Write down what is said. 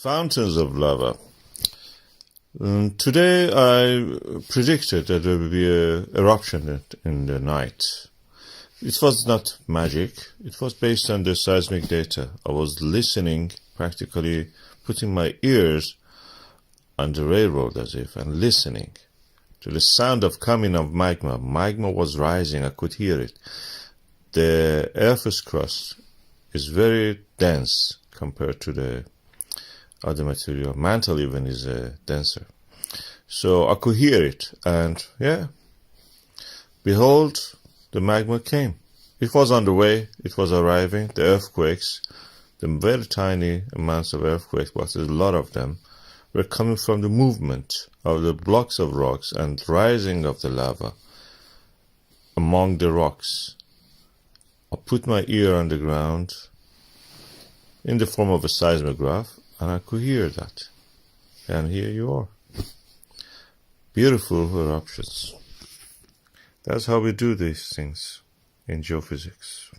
Fountains of lava. Today I predicted that there would be an eruption in the night. It was not magic. It was based on the seismic data. I was listening, practically putting my ears on the railroad as if, and listening to the sound of coming of magma. Magma was rising. I could hear it. The Earth's crust is very dense compared to the other material. Mantle even is denser. So I could hear it, and yeah, behold, the magma came. It was on the way, it was arriving. The earthquakes, the very tiny amounts of earthquakes, but there's a lot of them, were coming from the movement of the blocks of rocks and rising of the lava among the rocks. I put my ear on the ground in the form of a seismograph, and I could hear that. And here you are. Beautiful eruptions. That's how we do these things in geophysics.